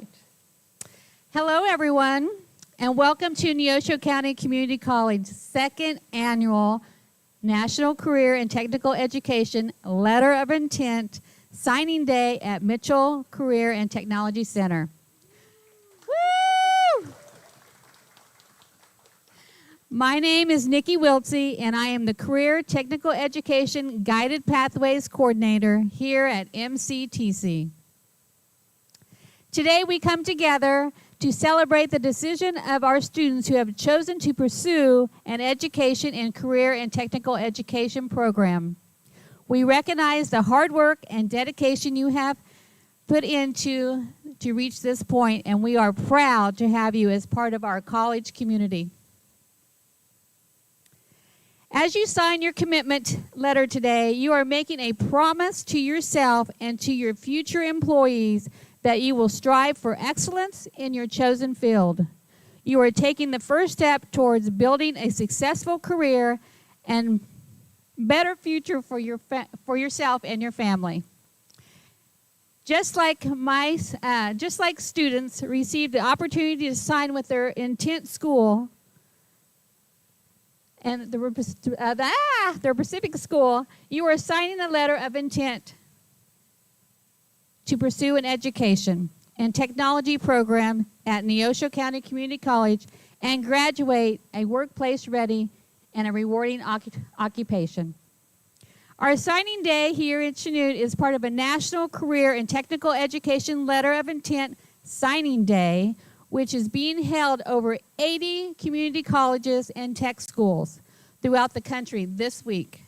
right. Hello, everyone, and welcome to Neosho County Community College's second annual National Career and Technical Education Letter of Intent Signing Day at Mitchell Career and Technology Center. Woo! My name is Nikki Wiltsey, and I am the Career Technical Education Guided Pathways Coordinator here at MCTC. Today we come together to celebrate the decision of our students who have chosen to pursue an education in career and technical education program. We recognize the hard work and dedication you have put into to reach this point, and we are proud to have you as part of our college community. As you sign your commitment letter today, you are making a promise to yourself and to your future employees that you will strive for excellence in your chosen field. You are taking the first step towards building a successful career and better future for yourself and your family. Just like students received the opportunity to sign with their intent school and their Pacific school, you are signing a letter of intent to pursue an education and technology program at Neosho County Community College and graduate a workplace-ready and a rewarding occupation. Our signing day here in Chanute is part of a National Career and Technical Education Letter of Intent Signing Day, which is being held over 80 community colleges and tech schools throughout the country this week.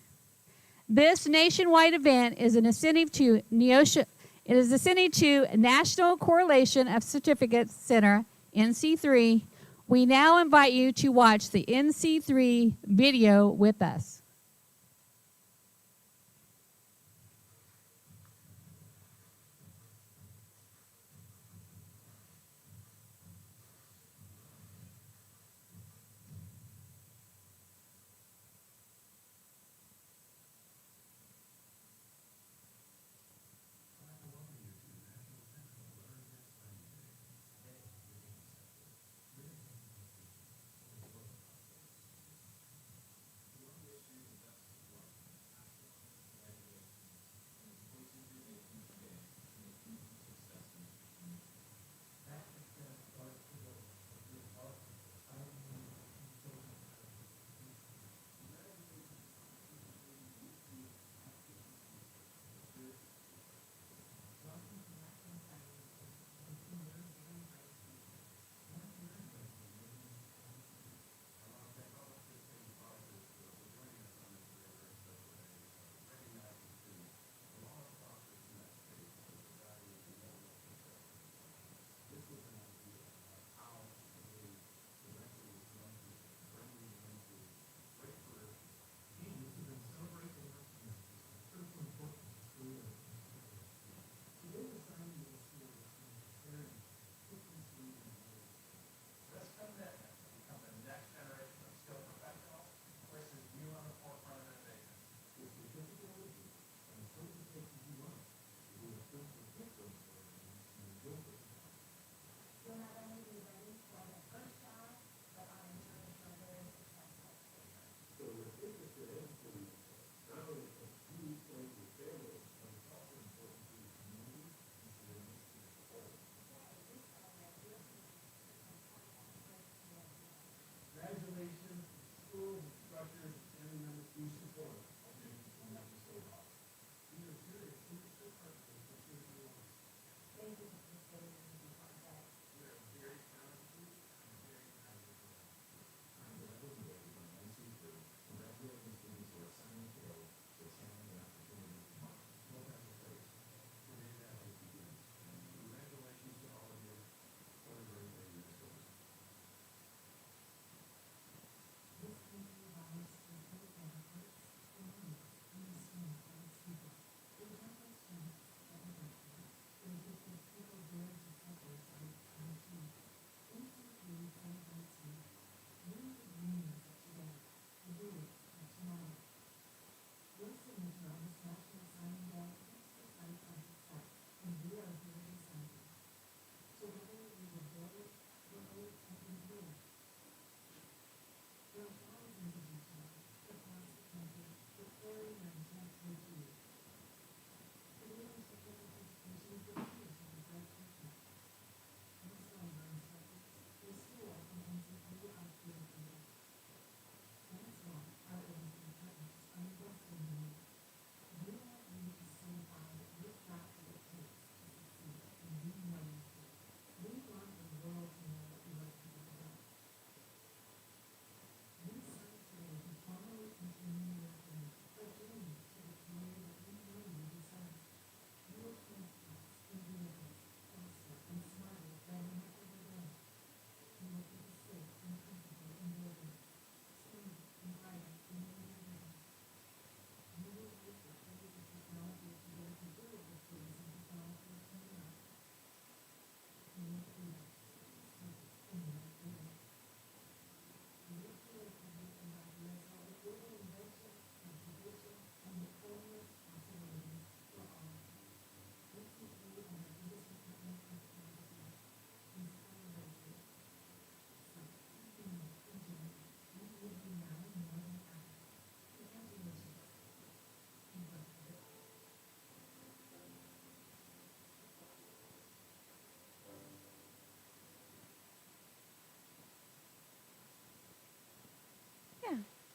This nationwide event is an incentive to Neosho. It is ascending to National Correlation of Certificates Center, NC3. We now invite you to watch the NC3 video with us.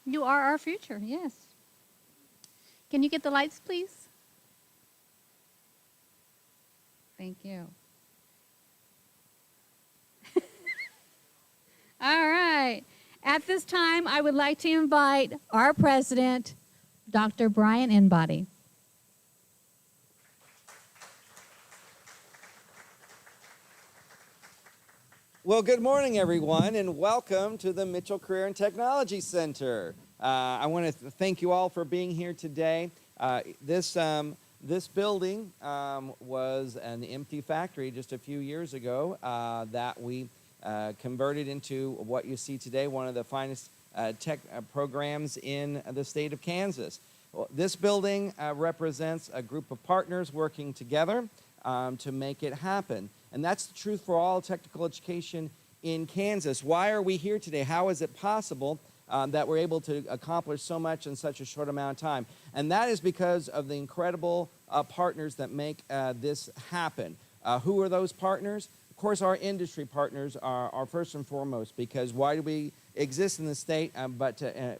You are our future, yes. Can you get the lights, please? Thank you. All right. At this time, I would like to invite our president, Dr. Brian Inbody. Well, good morning, everyone, and welcome to the Mitchell Career and Technology Center. I want to thank you all for being here today. This building was an empty factory just a few years ago that we converted into what you see today, one of the finest tech programs in the state of Kansas. Well, this building represents a group of partners working together to make it happen. And that's the truth for all technical education in Kansas. Why are we here today? How is it possible that we're able to accomplish so much in such a short amount of time? And that is because of the incredible partners that make this happen. Who are those partners? Of course, our industry partners are first and foremost, because why do we exist in the state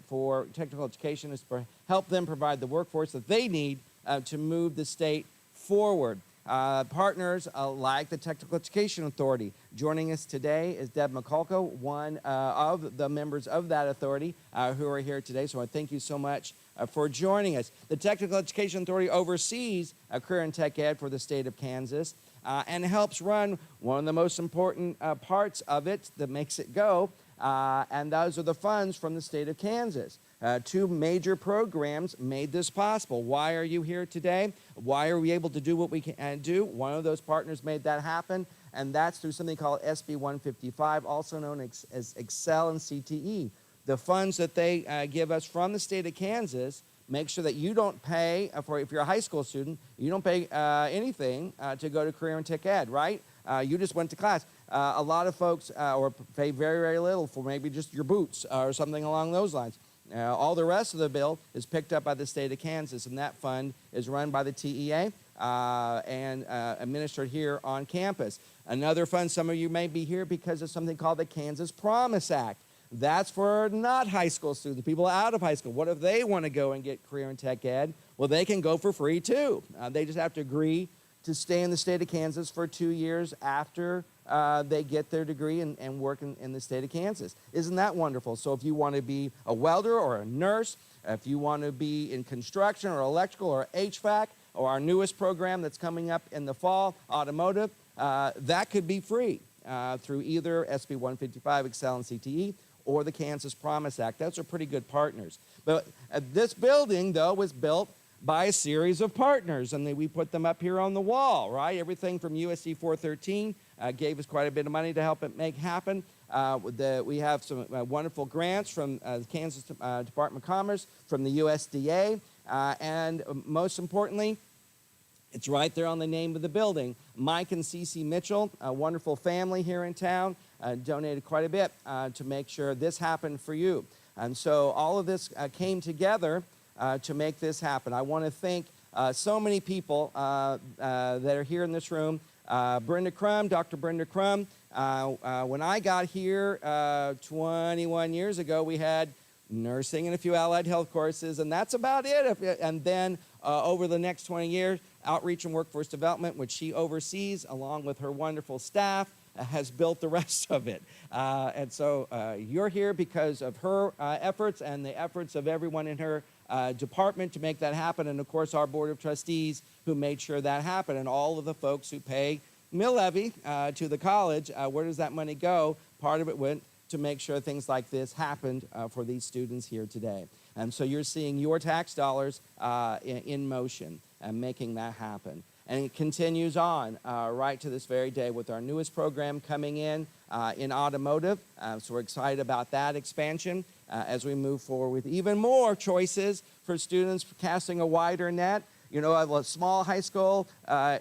for technical education is to help them provide the workforce that they need to move the state forward. Partners like the Technical Education Authority. Joining us today is Deb McCulco, one of the members of that authority who are here today. So I thank you so much for joining us. The Technical Education Authority oversees career and tech ed for the state of Kansas and helps run one of the most important parts of it that makes it go, and those are the funds from the state of Kansas. Two major programs made this possible. Why are you here today? Why are we able to do what we can do? One of those partners made that happen, and that's through something called SB 155, also known as Excel and CTE. The funds that they give us from the state of Kansas make sure that you don't pay, if you're a high school student, you don't pay anything to go to career and tech ed, right? You just went to class. A lot of folks pay very, very little for maybe just your boots or something along those lines. All the rest of the bill is picked up by the state of Kansas, and that fund is run by the TEA and administered here on campus. Another fund, some of you may be here because of something called the Kansas Promise Act. That's for not high school students, people out of high school. What if they want to go and get career and tech ed? Well, they can go for free too. They just have to agree to stay in the state of Kansas for 2 years after they get their degree and work in the state of Kansas. Isn't that wonderful? So if you want to be a welder or a nurse, if you want to be in construction or electrical or HVAC, or our newest program that's coming up in the fall, automotive, that could be free through either SB 155, Excel, and CTE, or the Kansas Promise Act. Those are pretty good partners. But this building, though, was built by a series of partners, and we put them up here on the wall, right? Everything from USC 413 gave us quite a bit of money to help it make happen. We have some wonderful grants from the Kansas Department of Commerce, from the USDA, and most importantly, it's right there on the name of the building. Mike and Cece Mitchell, a wonderful family here in town, donated quite a bit to make sure this happened for you. And so all of this came together to make this happen. I want to thank so many people that are here in this room. Brenda Crum, Dr. Brenda Crum. When I got here 21 years ago, we had nursing and a few allied health courses, and that's about it. And then over the next 20 years, outreach and workforce development, which she oversees along with her wonderful staff, has built the rest of it. And so you're here because of her efforts and the efforts of everyone in her department to make that happen, and of course our board of trustees who made sure that happened, and all of the folks who pay mill levy to the college. Where does that money go? Part of it went to make sure things like this happened for these students here today. And so you're seeing your tax dollars in motion and making that happen. And it continues on right to this very day with our newest program coming in automotive. So we're excited about that expansion as we move forward with even more choices for students casting a wider net. You know, a small high school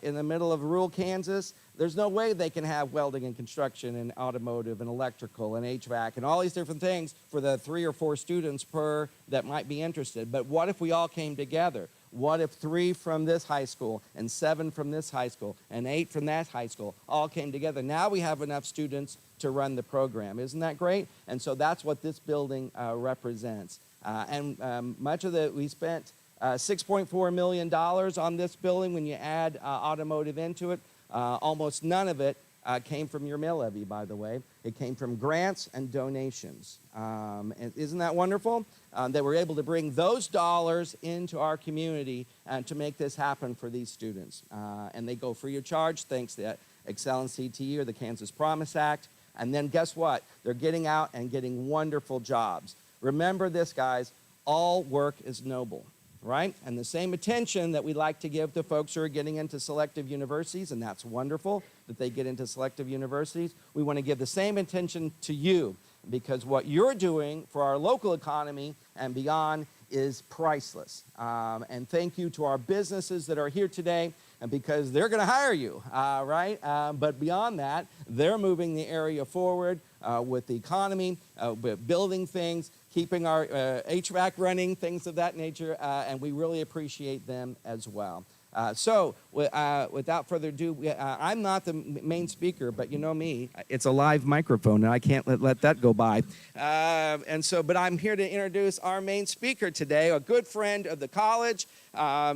in the middle of rural Kansas, there's no way they can have welding and construction and automotive and electrical and HVAC and all these different things for the 3 or 4 students per that might be interested. But what if we all came together? What if 3 from this high school and 7 from this high school and 8 from that high school all came together? Now we have enough students to run the program. Isn't that great? And so that's what this building represents. Much of the, we spent $6.4 million on this building. When you add automotive into it, almost none of it came from your mill levy, by the way. It came from grants and donations. And isn't that wonderful? That we're able to bring those dollars into our community to make this happen for these students. And they go free of charge thanks to Excel and CTE or the Kansas Promise Act. And then guess what? They're getting out and getting wonderful jobs. Remember this, guys, all work is noble, right? And the same attention that we like to give to folks who are getting into selective universities, and that's wonderful that they get into selective universities, we want to give the same attention to you, because what you're doing for our local economy and beyond is priceless. And thank you to our businesses that are here today, and because they're going to hire you, right? But beyond that, they're moving the area forward with the economy, with building things, keeping our HVAC running, things of that nature, and we really appreciate them as well. So without further ado, I'm not the main speaker, but you know me, it's a live microphone, and I can't let that go by. But I'm here to introduce our main speaker today, a good friend of the college.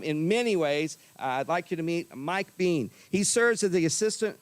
In many ways, I'd like you to meet Mike Bean. He serves as the Assistant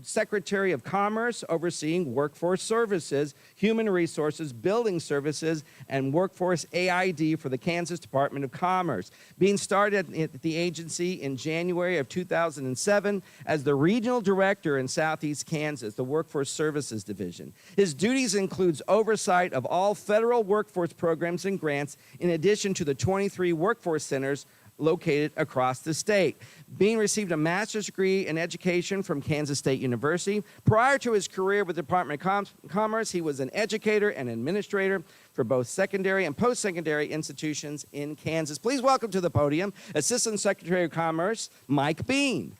Secretary of Commerce, overseeing workforce services, human resources, building services, and workforce AID for the Kansas Department of Commerce. Bean started at the agency in January of 2007 as the Regional Director in Southeast Kansas, the Workforce Services Division. His duties includes oversight of all federal workforce programs and grants, in addition to the 23 workforce centers located across the state. Bean received a master's degree in education from Kansas State University. Prior to his career with the Department of Commerce, he was an educator and administrator for both secondary and post-secondary institutions in Kansas. Please welcome to the podium Assistant Secretary of Commerce, Mike Bean.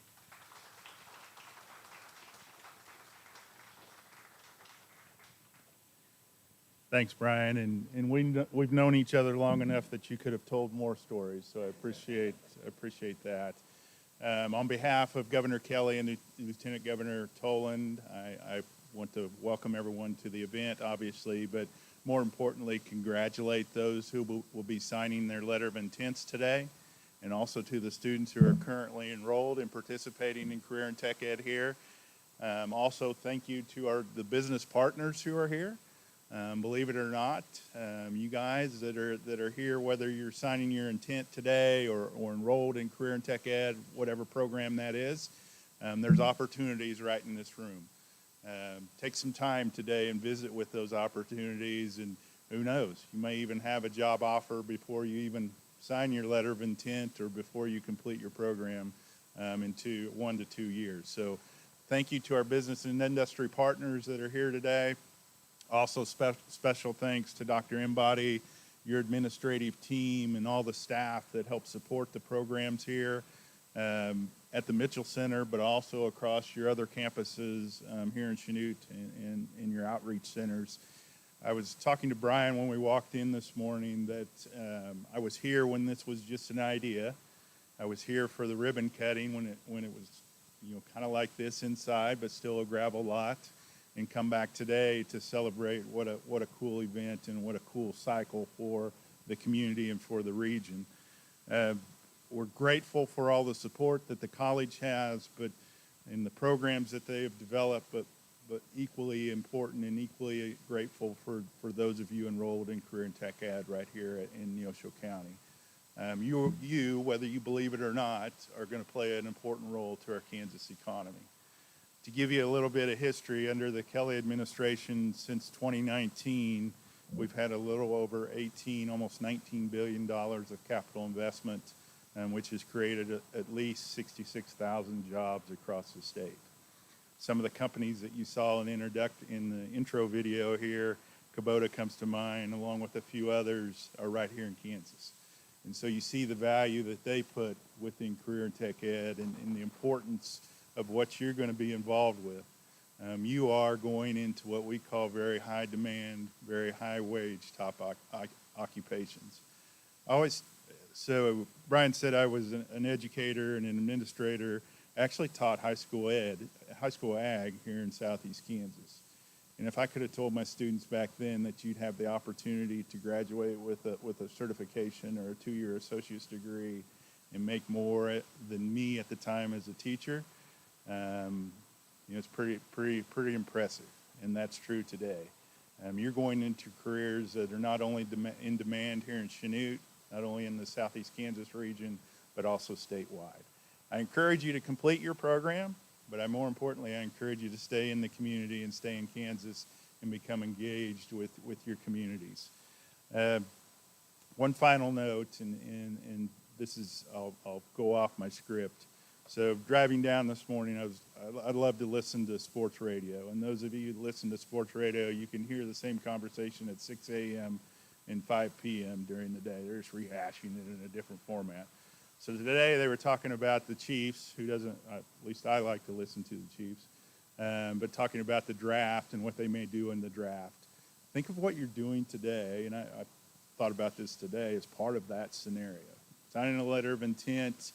Thanks, Brian, and we've known each other long enough that you could have told more stories, so I appreciate that. On behalf of Governor Kelly and Lieutenant Governor Toland, I want to welcome everyone to the event, obviously, but more importantly, congratulate those who will be signing their letter of intents today, and also to the students who are currently enrolled and participating in Career and Tech Ed here. Also, thank you to the business partners who are here. Believe it or not, you guys that are here, whether you're signing your intent today or enrolled in Career and Tech Ed, whatever program that is, there's opportunities right in this room. Take some time today and visit with those opportunities, and who knows, you may even have a job offer before you even sign your letter of intent or before you complete your program in 1 to 2 years. So thank you to our business and industry partners that are here today. Also, special thanks to Dr. Embody, your administrative team, and all the staff that help support the programs here at the Mitchell Center, but also across your other campuses here in Chanute and in your outreach centers. I was talking to Brian when we walked in this morning that I was here when this was just an idea. I was here for the ribbon cutting when it was kind of like this inside, but still a gravel lot. And come back today to celebrate what a cool event and what a cool cycle for the community and for the region. We're grateful for all the support that the college has, but in the programs that they have developed, but equally important and equally grateful for those of you enrolled in Career and Tech Ed right here in Neosho County. You, whether you believe it or not, are going to play an important role to our Kansas economy. To give you a little bit of history, under the Kelly administration since 2019, we've had a little over almost $19 billion of capital investment, which has created at least 66,000 jobs across the state. Some of the companies that you saw in the intro video here, Kubota comes to mind, along with a few others, are right here in Kansas. And so you see the value that they put within Career and Tech Ed and the importance of what you're going to be involved with. You are going into what we call very high demand, very high wage top occupations. So Brian said I was an educator and an administrator. I actually taught high school ag here in Southeast Kansas. And if I could have told my students back then that you'd have the opportunity to graduate with a certification or a 2-year associate's degree and make more than me at the time as a teacher, it's pretty impressive, and that's true today. You're going into careers that are not only in demand here in Chanute, not only in the Southeast Kansas region, but also statewide. I encourage you to complete your program, but more importantly, I encourage you to stay in the community and stay in Kansas and become engaged with your communities. One final note, and this is, I'll go off my script. So driving down this morning, I love to listen to sports radio. And those of you who listen to sports radio, you can hear the same conversation at 6 a.m. and 5 p.m. during the day. They're just rehashing it in a different format. So today they were talking about the Chiefs, who doesn't, at least I like to listen to the Chiefs, but talking about the draft and what they may do in the draft. Think of what you're doing today, and I thought about this today as part of that scenario. Signing a letter of intent.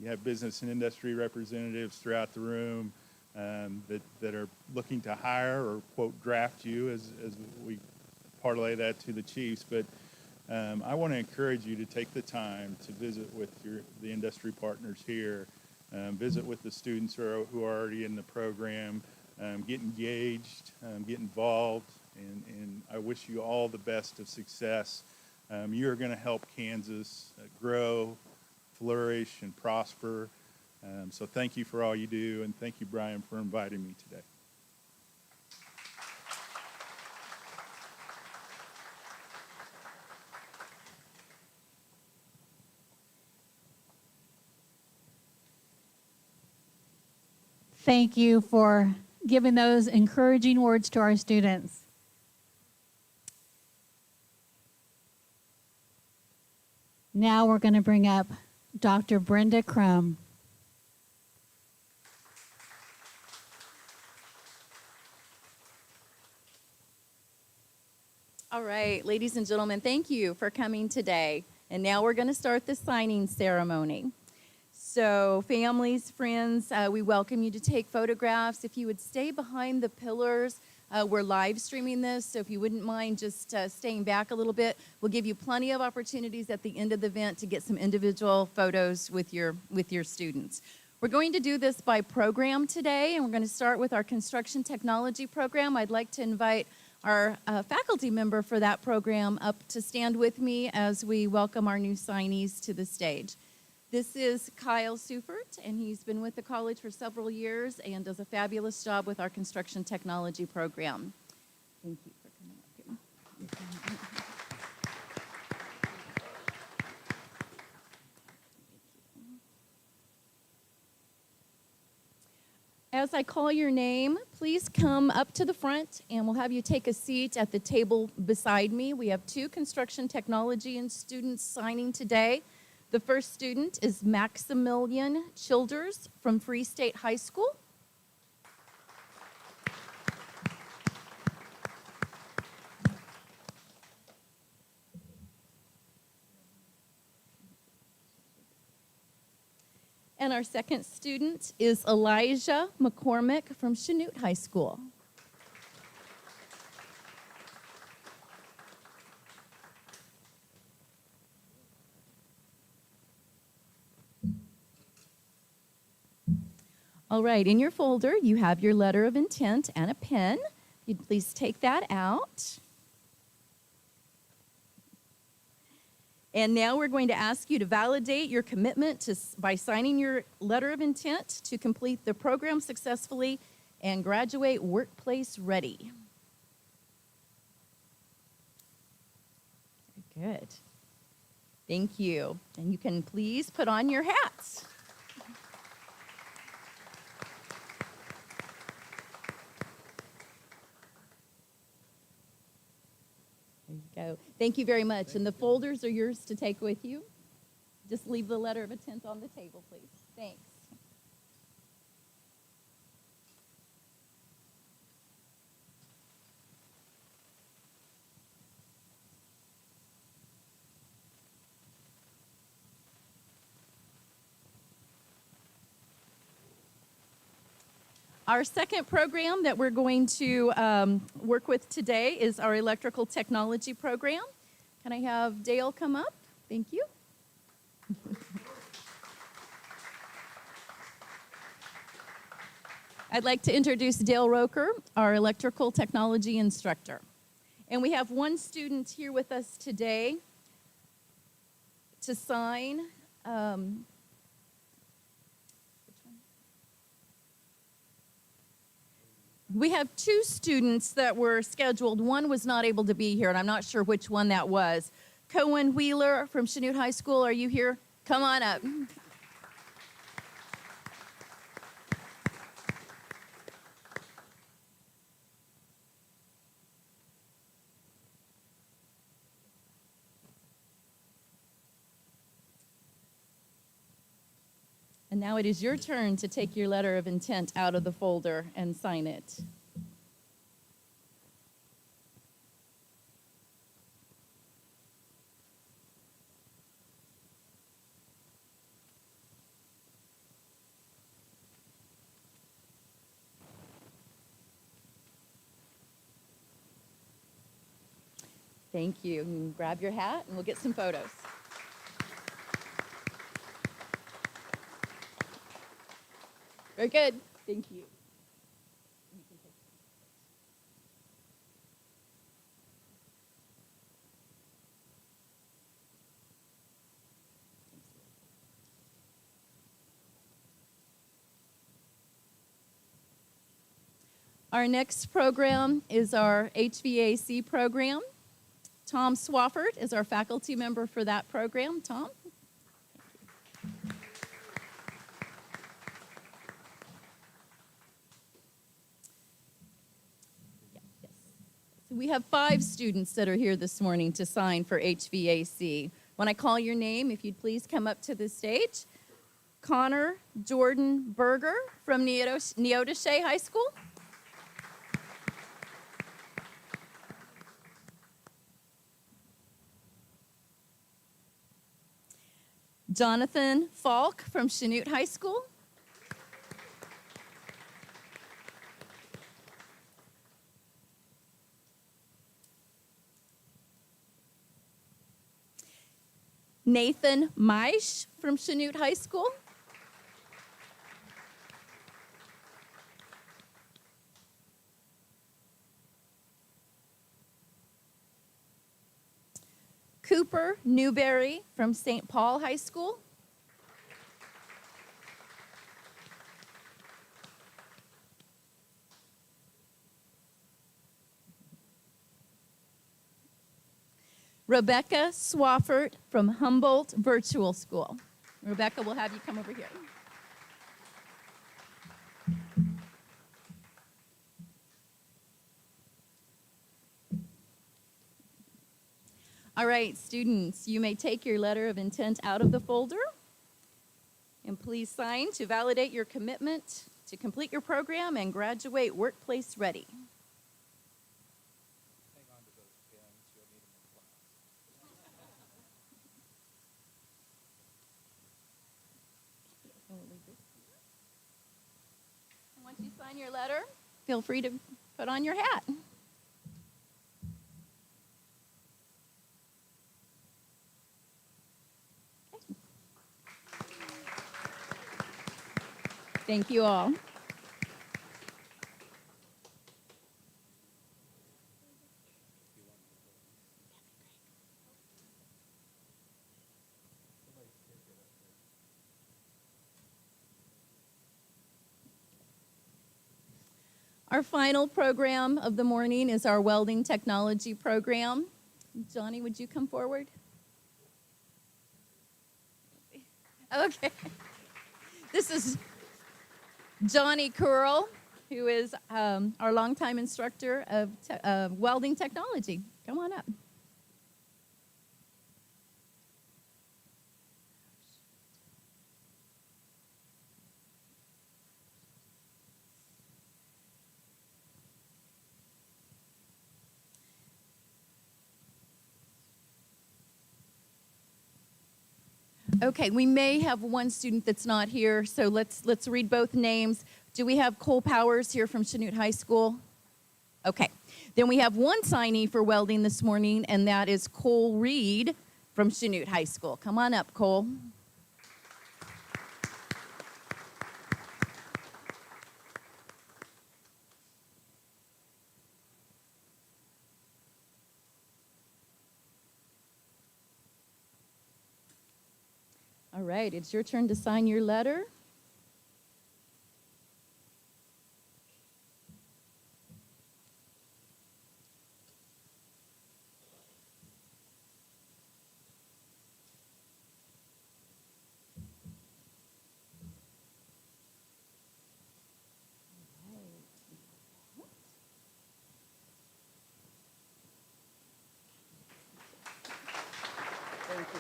You have business and industry representatives throughout the room that are looking to hire or, quote, draft you, as we parlay that to the Chiefs. But I want to encourage you to take the time to visit with the industry partners here, visit with the students who are already in the program, get engaged, get involved, and I wish you all the best of success. You're going to help Kansas grow, flourish, and prosper. So thank you for all you do, and thank you, Brian, for inviting me today. Thank you for giving those encouraging words to our students. Now we're going to bring up Dr. Brenda Crum. All right, ladies and gentlemen, thank you for coming today. And now we're going to start the signing ceremony. So families, friends, we welcome you to take photographs. If you would stay behind the pillars, we're live streaming this, so if you wouldn't mind just staying back a little bit, we'll give you plenty of opportunities at the end of the event to get some individual photos with your students. We're going to do this by program today, and we're going to start with our construction technology program. I'd like to invite our faculty member for that program up to stand with me as we welcome our new signees to the stage. This is Kyle Seufert, and he's been with the college for several years and does a fabulous job with our construction technology program. Thank you for coming up here. As I call your name, please come up to the front, and we'll have you take a seat at the table beside me. We have 2 construction technology and students signing today. The first student is Maximilian Childers from Free State High School. And our second student is Elijah McCormick from Chanute High School. All right, in your folder, you have your letter of intent and a pen. You'd please take that out. And now we're going to ask you to validate your commitment by signing your letter of intent to complete the program successfully and graduate workplace ready. Very good. Thank you. And you can please put on your hats. There you go. Thank you very much. And the folders are yours to take with you. Just leave the letter of intent on the table, please. Thanks. Our second program that we're going to work with today is our electrical technology program. Can I have Dale come up? Thank you. I'd like to introduce Dale Roker, our electrical technology instructor. And we have one student here with us today to sign. We have two students that were scheduled. One was not able to be here, and I'm not sure which one that was. Cohen Wheeler from Chanute High School, are you here? Come on up. And now it is your turn to take your letter of intent out of the folder and sign it. Thank you. You can grab your hat and we'll get some photos. Very good. Thank you. Our next program is our HVAC program. Tom Swafford is our faculty member for that program. Tom? We have 5 students that are here this morning to sign for HVAC. When I call your name, if you'd please come up to the stage. Connor Jordan Berger from Neosho High School. Jonathan Falk from Chanute High School. Nathan Maish from Chanute High School. Cooper Newberry from St. Paul High School. Rebecca Swafford from Humboldt Virtual School. Rebecca, we'll have you come over here. All right, students, you may take your letter of intent out of the folder. And please sign to validate your commitment to complete your program and graduate workplace ready. Hang on to those pens. You'll need them in class. And once you sign your letter, feel free to put on your hat. Thank you all. Our final program of the morning is our welding technology program. Johnny, would you come forward? Okay. This is Johnny Curl, who is our longtime instructor of welding technology. Come on up. Okay, we may have one student that's not here, so let's read both names. Do we have Cole Powers here from Chanute High School? Okay. Then we have one signee for welding this morning, and that is Cole Reed from Chanute High School. Come on up, Cole. All right, it's your turn to sign your letter. Thank you.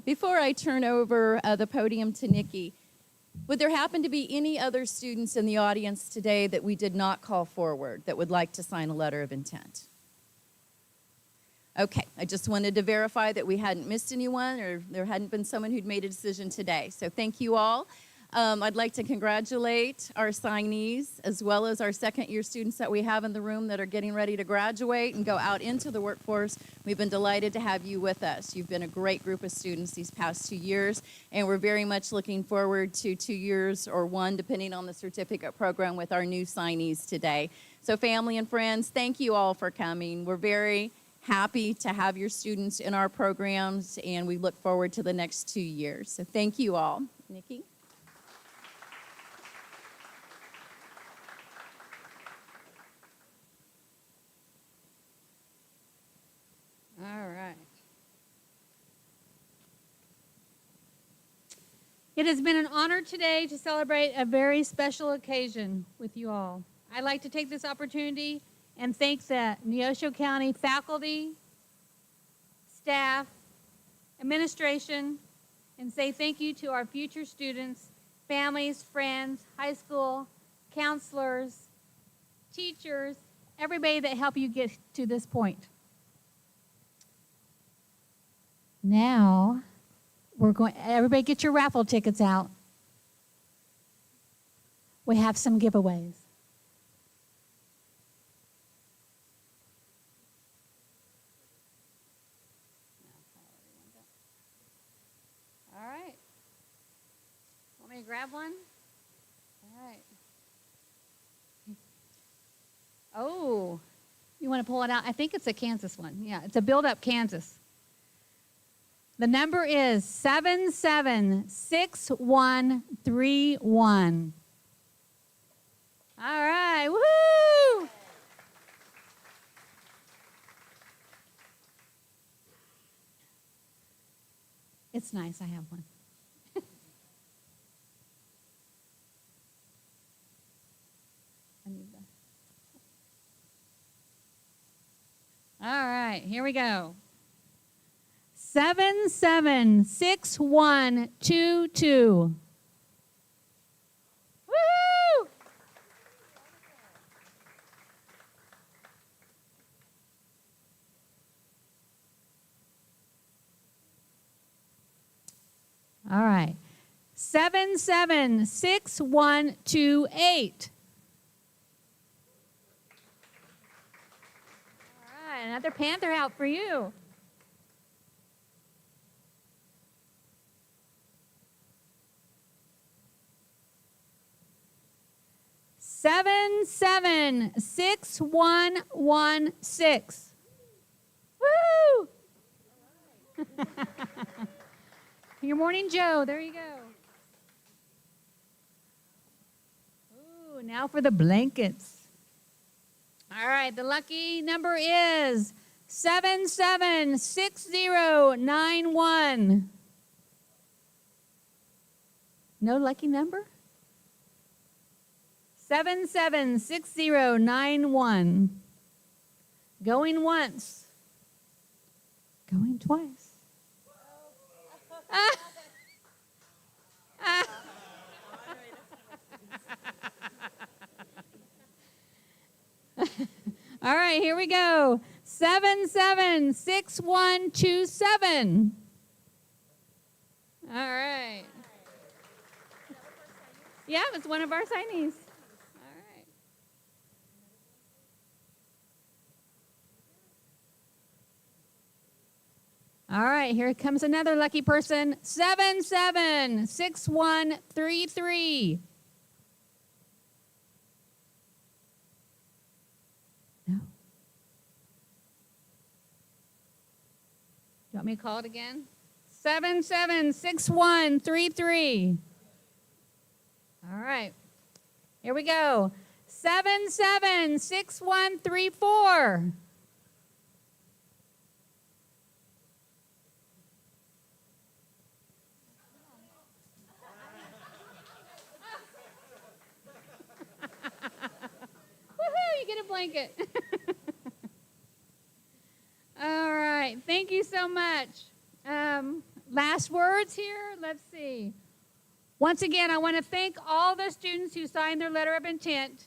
Before I turn over the podium to Nikki, would there happen to be any other students in the audience today that we did not call forward that would like to sign a letter of intent? Okay, I just wanted to verify that we hadn't missed anyone or there hadn't been someone who'd made a decision today. So thank you all. I'd like to congratulate our signees as well as our second-year students that we have in the room that are getting ready to graduate and go out into the workforce. We've been delighted to have you with us. You've been a great group of students these past 2 years, and we're very much looking forward to 2 years or one, depending on the certificate program, with our new signees today. So family and friends, thank you all for coming. We're very happy to have your students in our programs, and we look forward to the next 2 years. So thank you all. Nikki? All right. It has been an honor today to celebrate a very special occasion with you all. I'd like to take this opportunity and thank the Neosho County faculty, staff, administration, and say thank you to our future students, families, friends, high school, counselors, teachers, everybody that helped you get to this point. Now, everybody get your raffle tickets out. We have some giveaways. All right. Want me to grab one? All right. Oh, you want to pull it out? I think it's a Kansas one. Yeah, it's a Build Up Kansas. The number is 776131. All right, woohoo! It's nice, I have one. I need that. All right, here we go. 776122. Woo! All right. 776128. All right, another Panther out for you. 776116. Woo! Your morning, Joe. There you go. Ooh, now for the blankets. All right, the lucky number is 776091. No lucky number? 776091. Going once. Going twice. All right, here we go. 776127. All right. Yeah, it's one of our signees. All right. All right, here comes another lucky person. 776133. No. You want me to call it again? 776133. All right. Here we go. 776134. Woohoo, you get a blanket. All right. Thank you so much. Last words here. Let's see. Once again, I want to thank all the students who signed their letter of intent.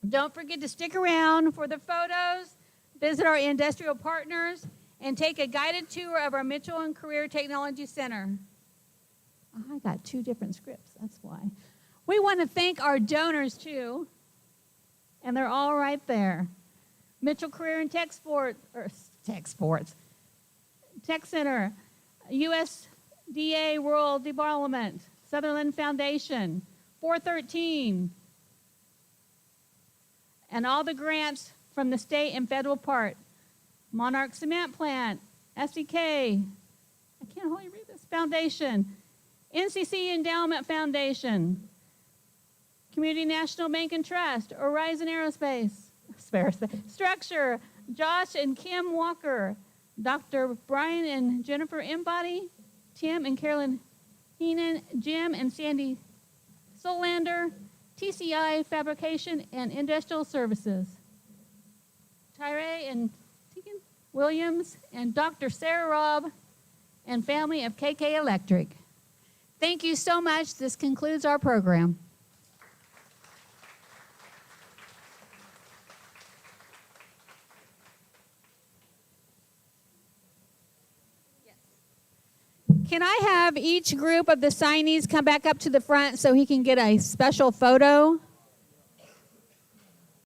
Don't forget to stick around for the photos, visit our industrial partners, and take a guided tour of our Mitchell and Career Technology Center. Oh, I got 2 different scripts, that's why. We want to thank our donors, too, and they're all right there. Mitchell Career and Tech Center, USDA Rural Development, Sutherland Foundation, 413, and all the grants from the state and federal part. Monarch Cement Plant, SDK, I can't hardly read this, Foundation, NCC Endowment Foundation, Community National Bank and Trust, Horizon Aerospace, Structure, Josh and Kim Walker, Dr. Brian and Jennifer Embody, Tim and Carolyn Heenan, Jim and Sandy Solander, TCI Fabrication and Industrial Services, Tyree and Tegan Williams, and Dr. Sarah Robb and family of KK Electric. Thank you so much. This concludes our program. Can I have each group of the signees come back up to the front so he can get a special photo?